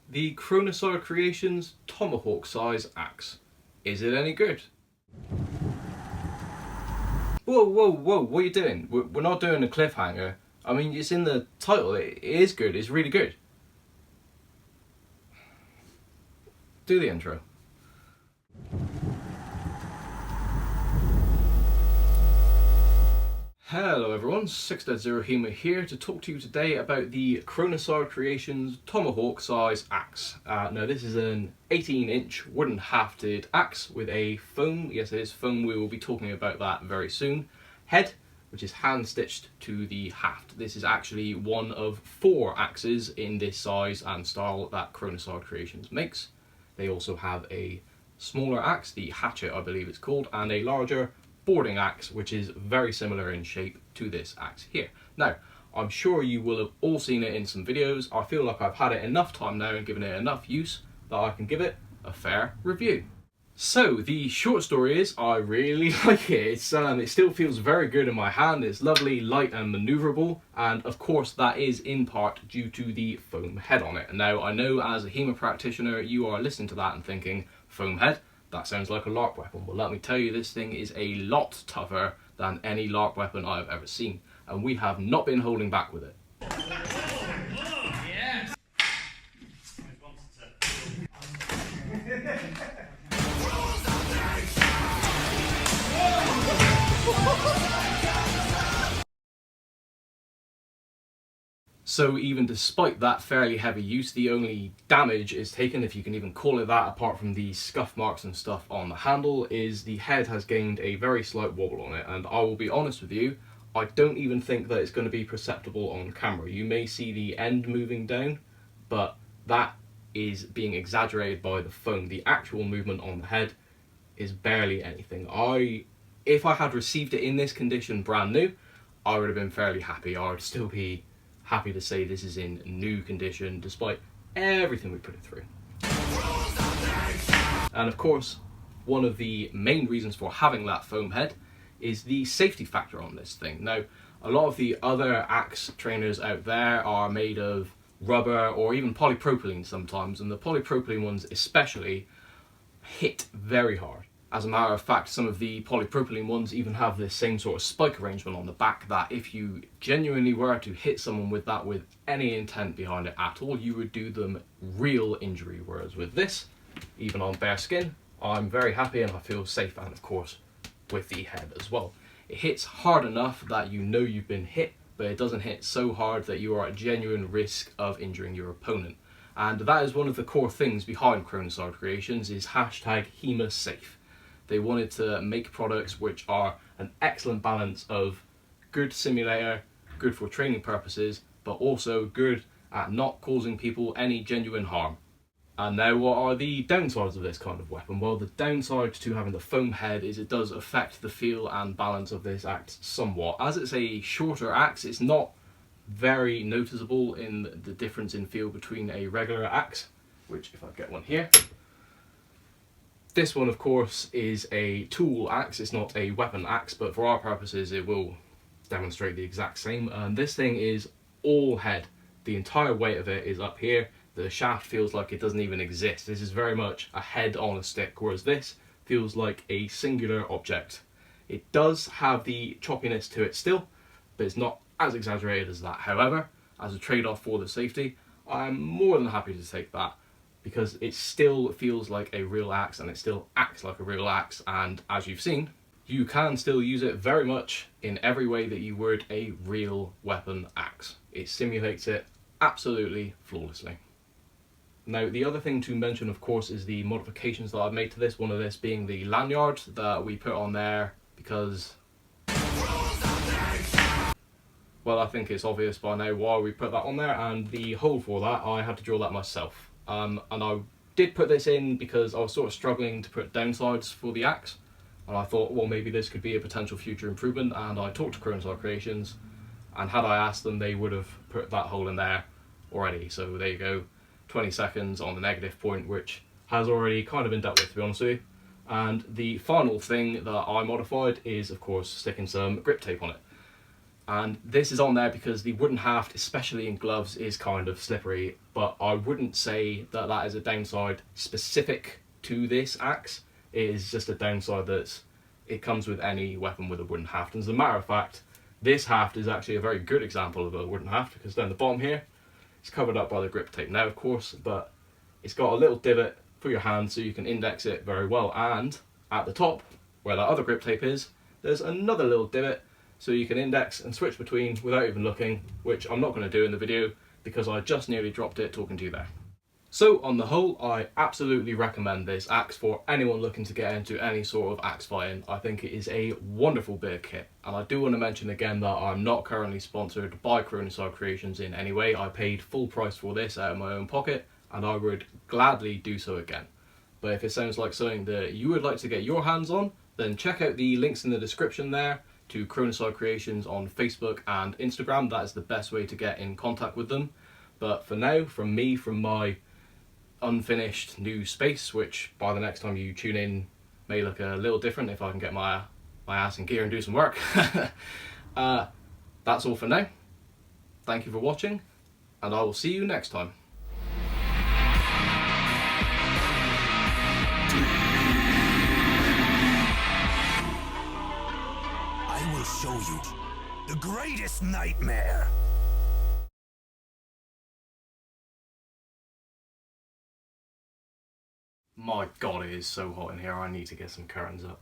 The Chronocide Creations tomahawk size axe. Is it any good? Whoa, whoa, whoa, what are you doing? We're not doing a cliffhanger. I mean, it's in the title, it is good, it's really good. Do the intro. Hello everyone, 600 HEMA here to talk to you today about the Chronocide Creations tomahawk size axe. Now this is an 18-inch wooden hafted axe with a foam, yes it is foam, we will be talking about that very soon, head, which is hand stitched to the haft. This is actually one of 4 axes in this size and style that Chronocide Creations makes. They also have a smaller axe, the hatchet I believe it's called, and a larger boarding axe which is very similar in shape to this axe here. Now I'm sure you will have all seen it in some videos. I feel like I've had it enough time now and given it enough use that I can give it a fair review. So the short story is I really like it. It still feels very good in my hand. It's lovely, light and manoeuvrable, and of course that is in part due to the foam head on it. And now I know as a HEMA practitioner you are listening to that and thinking, foam head? That sounds like a LARP weapon. Well, let me tell you, this thing is a lot tougher than any LARP weapon I've ever seen, and we have not been holding back with it. Yes. So even despite that fairly heavy use, the only damage is taken, if you can even call it that, apart from the scuff marks and stuff on the handle, is the head has gained a very slight wobble on it. And I will be honest with you, I don't even think that it's going to be perceptible on camera. You may see the end moving down, but that is being exaggerated by the foam. The actual movement on the head is barely anything. If I had received it in this condition brand new, I would have been fairly happy. I would still be happy to say this is in new condition despite everything we put it through. And of course, one of the main reasons for having that foam head is the safety factor on this thing. Now, a lot of the other axe trainers out there are made of rubber or even polypropylene sometimes, and the polypropylene ones especially hit very hard. As a matter of fact, some of the polypropylene ones even have this same sort of spike arrangement on the back that if you genuinely were to hit someone with that with any intent behind it at all, you would do them real injury. Whereas with this, even on bare skin, I'm very happy and I feel safe, and of course with the head as well. It hits hard enough that you know you've been hit, but it doesn't hit so hard that you are at genuine risk of injuring your opponent. And that is one of the core things behind Chronocide Creations, is #HEMA safe. They wanted to make products which are an excellent balance of good simulator, good for training purposes, but also good at not causing people any genuine harm. And now what are the downsides of this kind of weapon? Well, the downside to having the foam head is it does affect the feel and balance of this axe somewhat. As it's a shorter axe, it's not very noticeable in the difference in feel between a regular axe, which if I get one here, this one, of course, is a tool axe. It's not a weapon axe, but for our purposes, it will demonstrate the exact same. And this thing is all head. The entire weight of it is up here. The shaft feels like it doesn't even exist. This is very much a head on a stick, whereas this feels like a singular object. It does have the choppiness to it still, but it's not as exaggerated as that. However, as a trade-off for the safety, I'm more than happy to take that, because it still feels like a real axe and it still acts like a real axe, and as you've seen, you can still use it very much in every way that you would a real weapon axe. It simulates it absolutely flawlessly. Now, the other thing to mention, of course, is the modifications that I've made to this, one of this being the lanyard that we put on there because, well, I think it's obvious by now why we put that on there, and the hole for that, I had to drill that myself. And I did put this in because I was sort of struggling to put downsides for the axe, and I thought, well, maybe this could be a potential future improvement, and I talked to Chronocide Creations, and had I asked them, they would have put that hole in there already. So there you go, 20 seconds on the negative point, which has already kind of been dealt with, to be honest with you. And the final thing that I modified is, of course, sticking some grip tape on it. And this is on there because the wooden haft, especially in gloves, is kind of slippery, but I wouldn't say that that is a downside specific to this axe. It is just a downside that it comes with any weapon with a wooden haft. And as a matter of fact, this haft is actually a very good example of a wooden haft, because down the bottom here, it's covered up by the grip tape now, of course, but it's got a little divot for your hand so you can index it very well. And at the top, where that other grip tape is, there's another little divot so you can index and switch between without even looking, which I'm not going to do in the video because I just nearly dropped it talking to you there. So on the whole, I absolutely recommend this axe for anyone looking to get into any sort of axe fighting. I think it is a wonderful bit of kit. And I do want to mention again that I'm not currently sponsored by Chronocide Creations in any way. I paid full price for this out of my own pocket, and I would gladly do so again. But if it sounds like something that you would like to get your hands on, then check out the links in the description there to Chronocide Creations on Facebook and Instagram. That is the best way to get in contact with them. But for now, from me, from my unfinished new space, which by the next time you tune in may look a little different if I can get my ass in gear and do some work. That's all for now. Thank you for watching, and I will see you next time. I will show you the greatest nightmare. My god, it is so hot in here. I need to get some curtains up.